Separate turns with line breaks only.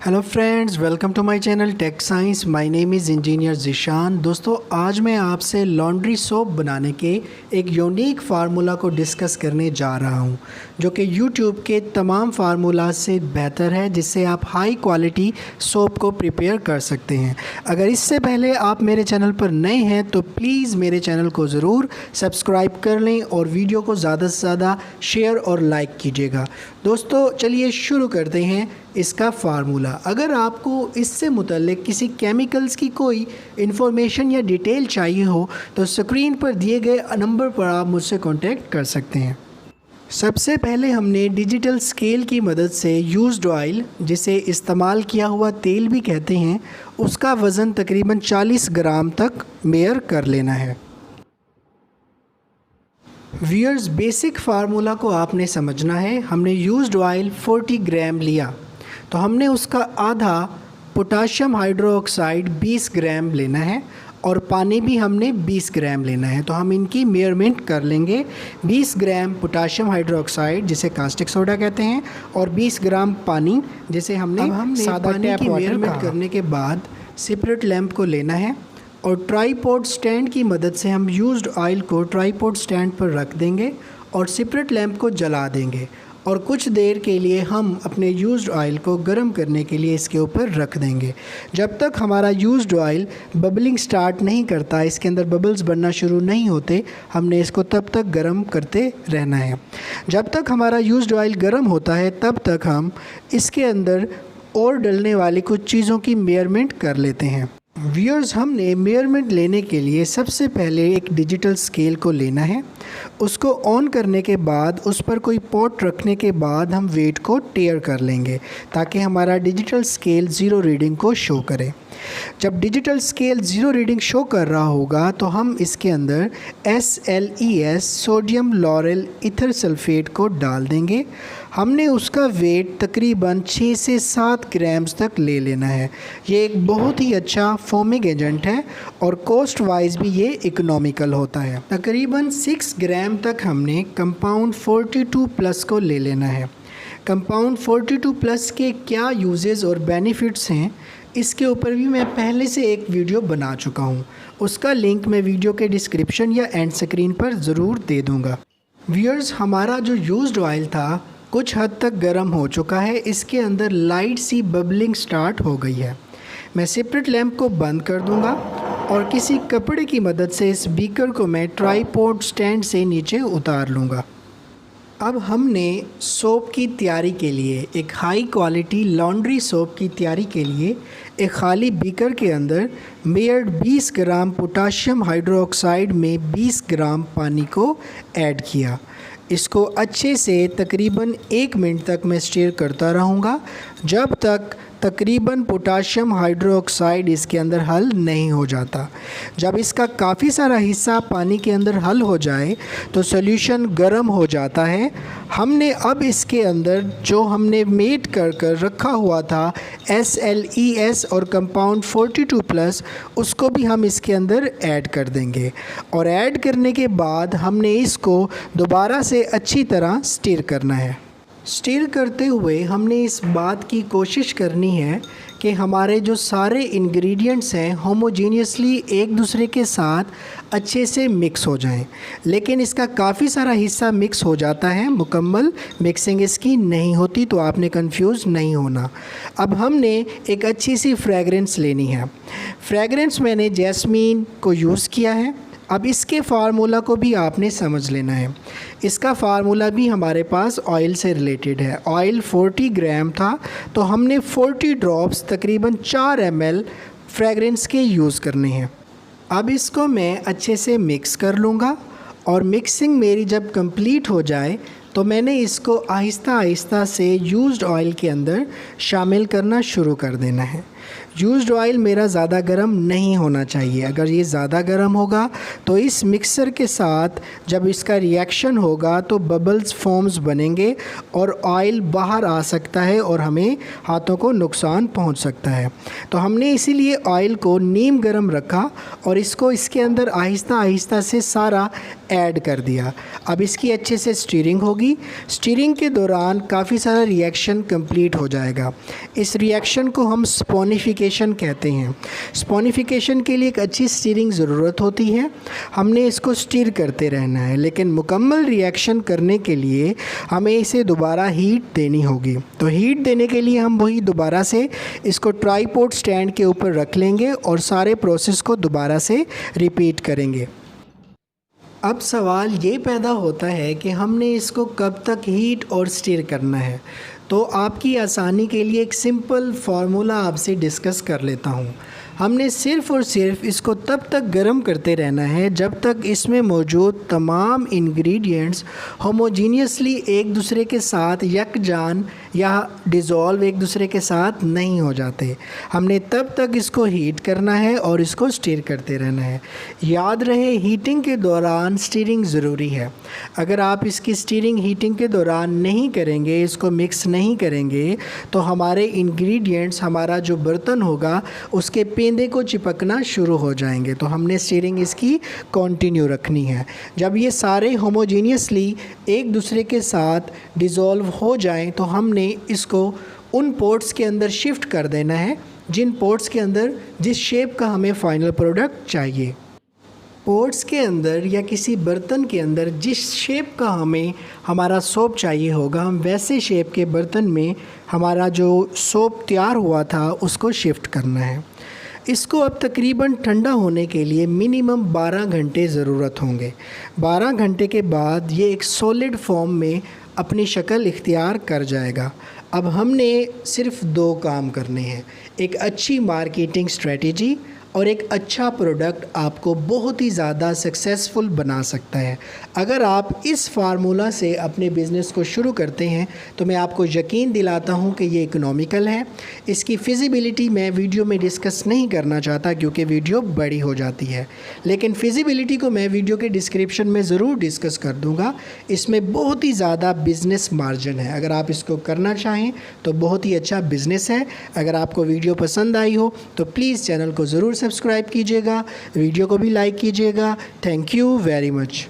Hello friends, welcome to my channel tech science. My name is engineer Zeeshan. दोस्तों, आज मैं आपसे लॉन्ड्री सोप बनाने के एक यूनिक फार्मूला को डिस्कस करने जा रहा हूं, जो कि यूट्यूब के तमाम फार्मूला से बेहतर है, जिससे आप हाई क्वालिटी सोप को प्रिपेयर कर सकते हैं। अगर इससे पहले आप मेरे चैनल पर नए हैं तो प्लीज़ मेरे चैनल को ज़रूर सब्सक्राइब कर लें और वीडियो को ज़्यादा से ज़्यादा शेयर और लाइक कीजिएगा। दोस्तों, चलिए शुरू करते हैं इसका फार्मूला। अगर आपको इससे मुतल्लिक किसी केमिकल्स की कोई इन्फॉर्मेशन या डिटेल चाहिए हो तो स्क्रीन पर दिए गए नंबर पर आप मुझसे कांटेक्ट कर सकते हैं। सबसे पहले हमने डिजिटल स्केल की मदद से यूज्ड ऑयल, जिसे इस्तेमाल किया हुआ तेल भी कहते हैं, उसका वज़न तकरीबन 40 ग्राम तक मेयर कर लेना है। व्यूअर्स, बेसिक फार्मूला को आपने समझना है। हमने यूज्ड ऑयल 40 ग्राम लिया तो हमने उसका आधा पोटाशियम हाइड्रोक्साइड 20 ग्राम लेना है और पानी भी हमने 20 ग्राम लेना है। तो हम इनकी मेयरमेंट कर लेंगे। 20 ग्राम पोटाशियम हाइड्रोक्साइड, जिसे कास्टिक सोडा कहते हैं, और 20 ग्राम पानी, जिसे हमने सादा पानी की मेयरमेंट करने के बाद सेपरेट लैंप को लेना है और ट्राईपॉड स्टैंड की मदद से हम यूज्ड ऑयल को ट्राईपॉड स्टैंड पर रख देंगे और सेपरेट लैंप को जला देंगे और कुछ देर के लिए हम अपने यूज्ड ऑयल को गर्म करने के लिए इसके ऊपर रख देंगे। जब तक हमारा यूज्ड ऑयल बबलिंग स्टार्ट नहीं करता, इसके अंदर बबल्स बनना शुरू नहीं होते, हमने इसको तब तक गर्म करते रहना है। जब तक हमारा यूज्ड ऑयल गर्म होता है तब तक हम इसके अंदर और डलने वाली कुछ चीज़ों की मेयरमेंट कर लेते हैं। व्यूअर्स, हमने मेयरमेंट लेने के लिए सबसे पहले एक डिजिटल स्केल को लेना है। उसको ऑन करने के बाद उस पर कोई पॉट रखने के बाद हम वेट को टेयर कर लेंगे ताकि हमारा डिजिटल स्केल ज़ीरो रीडिंग को शो करे। जब digital scale zero reading show कर रहा होगा तो हम इसके अंदर SLES sodium lauryl ether sulphate को डाल देंगे। हमने उसका वेट तकरीबन 6 से 7 ग्राम्स तक ले लेना है। ये एक बहुत ही अच्छा फोमिंग एजेंट है और कॉस्ट वाइज भी ये इकोनॉमिकल होता है। तकरीबन 6 ग्राम तक हमने कंपाउंड 42 प्लस को ले लेना है। कंपाउंड 42 प्लस के क्या यूजेस और बेनिफिट्स हैं, इसके ऊपर भी मैं पहले से एक वीडियो बना चुका हूँ। उसका लिंक मैं वीडियो के डिस्क्रिप्शन या एंड स्क्रीन पर ज़रूर दे दूँगा। व्यूअर्स, हमारा जो यूज्ड ऑयल था कुछ हद तक गर्म हो चुका है। इसके अंदर लाइट सी बबलिंग स्टार्ट हो गई है। मैं सेपरेट लैंप को बंद कर दूँगा और किसी कपड़े की मदद से इस बीकर को मैं ट्राईपॉड स्टैंड से नीचे उतार लूँगा। अब हमने सोप की तैयारी के लिए, एक हाई क्वालिटी लॉन्ड्री सोप की तैयारी के लिए, एक खाली बीकर के अंदर मेयर्ड 20 ग्राम पोटाशियम हाइड्रोक्साइड में 20 ग्राम पानी को ऐड किया। इसको अच्छे से तकरीबन 1 मिनट तक मैं स्टीर करता रहूँगा जब तक तकरीबन पोटाशियम हाइड्रोक्साइड इसके अंदर हल नहीं हो जाता। जब इसका काफ़ी सारा हिस्सा पानी के अंदर हल हो जाए तो सॉल्यूशन गर्म हो जाता है। हमने अब इसके अंदर जो हमने मेट कर रखा हुआ था SLES और कंपाउंड 42 प्लस, उसको भी हम इसके अंदर ऐड कर देंगे और ऐड करने के बाद हमने इसको दोबारा से अच्छी तरह स्टीर करना है। स्टीर करते हुए हमने इस बात की कोशिश करनी है कि हमारे जो सारे इंग्रेडिएंट्स हैं होमोजीनियसली एक दूसरे के साथ अच्छे से मिक्स हो जाएं। लेकिन इसका काफ़ी सारा हिस्सा मिक्स हो जाता है, मुकम्मल मिक्सिंग इसकी नहीं होती, तो आपने कंफ्यूज नहीं होना। अब हमने एक अच्छी सी फ्रेगरेंस लेनी है। फ्रेगरेंस मैंने जैस्मीन को यूज़ किया है। अब इसके फार्मूला को भी आपने समझ लेना है। इसका फार्मूला भी हमारे पास ऑयल से रिलेटेड है। ऑयल 40 ग्राम था तो हमने 40 ड्रॉप्स तकरीबन 4 ml फ्रेगरेंस के यूज़ करने हैं। अब इसको मैं अच्छे से मिक्स कर लूँगा और मिक्सिंग मेरी जब कंप्लीट हो जाए तो मैंने इसको आहिस्ता आहिस्ता से यूज्ड ऑयल के अंदर शामिल करना शुरू कर देना है। यूज्ड ऑयल मेरा ज़्यादा गर्म नहीं होना चाहिए। अगर ये ज़्यादा गर्म होगा तो इस मिक्सर के साथ जब इसका रिएक्शन होगा तो बबल्स फॉर्म्स बनेंगे और ऑयल बाहर आ सकता है और हमें हाथों को नुकसान पहुंच सकता है। तो हमने इसीलिए ऑयल को नीम गर्म रखा और इसको इसके अंदर आहिस्ता आहिस्ता से सारा ऐड कर दिया। अब इसकी अच्छे से स्टीरिंग होगी। स्टीरिंग के दौरान काफ़ी सारा रिएक्शन कंप्लीट हो जाएगा। इस रिएक्शन को हम स्पॉनिफिकेशन कहते हैं। स्पॉनिफिकेशन के लिए एक अच्छी स्टीरिंग ज़रूरत होती है। हमने इसको स्टीर करते रहना है, लेकिन मुकम्मल रिएक्शन करने के लिए हमें इसे दोबारा हीट देनी होगी। तो हीट देने के लिए हम वही दोबारा से इसको ट्राईपोड स्टैंड के ऊपर रख लेंगे और सारे प्रोसेस को दोबारा से रिपीट करेंगे। अब सवाल ये पैदा होता है कि हमने इसको कब तक हीट और स्टीर करना है। तो आपकी आसानी के लिए एक सिंपल फार्मूला आपसे डिस्कस कर लेता हूँ। हमने सिर्फ़ और सिर्फ इसको तब तक गर्म करते रहना है जब तक इसमें मौजूद तमाम इंग्रेडिएंट्स होमोजीनियसली एक दूसरे के साथ यकजान या डिज़ोल्व एक दूसरे के साथ नहीं हो जाते। हमने तब तक इसको हीट करना है और इसको स्टीर करते रहना है। याद रहे, हीटिंग के दौरान स्टीरिंग ज़रूरी है। अगर आप इसकी स्टीरिंग हीटिंग के दौरान नहीं करेंगे, इसको मिक्स नहीं करेंगे, तो हमारे इंग्रेडिएंट्स, हमारा जो बर्तन होगा उसके पेंदे को चिपकना शुरू हो जाएंगे। तो हमने स्टीरिंग इसकी कंटिन्यू रखनी है। जब ये सारे होमोजीनियसली एक दूसरे के साथ डिज़ोल्व हो जाएं तो हमने इसको उन पोर्ट्स के अंदर शिफ्ट कर देना है जिन पोर्ट्स के अंदर जिस शेप का हमें फ़ाइनल प्रोडक्ट चाहिए। पोर्ट्स के अंदर या किसी बर्तन के अंदर जिस शेप का हमें हमारा सोप चाहिए होगा, हम वैसे शेप के बर्तन में हमारा जो सोप तैयार हुआ था उसको शिफ्ट करना है। इसको अब तकरीबन ठंडा होने के लिए मिनिमम 12 घंटे ज़रूरत होंगे। 12 घंटे के बाद ये एक सॉलिड फॉर्म में अपनी शक्ल इख्तियार कर जाएगा। अब हमने सिर्फ़ 2 काम करने हैं, एक अच्छी मार्केटिंग स्ट्रेटजी और एक अच्छा प्रोडक्ट आपको बहुत ही ज़्यादा सक्सेसफुल बना सकता है। अगर आप इस फार्मूला से अपने बिज़नेस को शुरू करते हैं तो मैं आपको यकीन दिलाता हूं कि ये इकोनॉमिकल है। इसकी फ़िज़िबिलिटी मैं वीडियो में डिस्कस नहीं करना चाहता क्योंकि वीडियो बड़ी हो जाती है, लेकिन फ़िज़िबिलिटी को मैं वीडियो के डिस्क्रिप्शन में ज़रूर डिस्कस कर दूँगा। इसमें बहुत ही ज़्यादा बिज़नेस मार्जिन है। अगर आप इसको करना चाहें तो बहुत ही अच्छा बिज़नेस है। अगर आपको वीडियो पसंद आई हो तो प्लीज़ चैनल को ज़रूर सब्सक्राइब कीजिएगा, वीडियो को भी लाइक कीजिएगा। Thank you very much.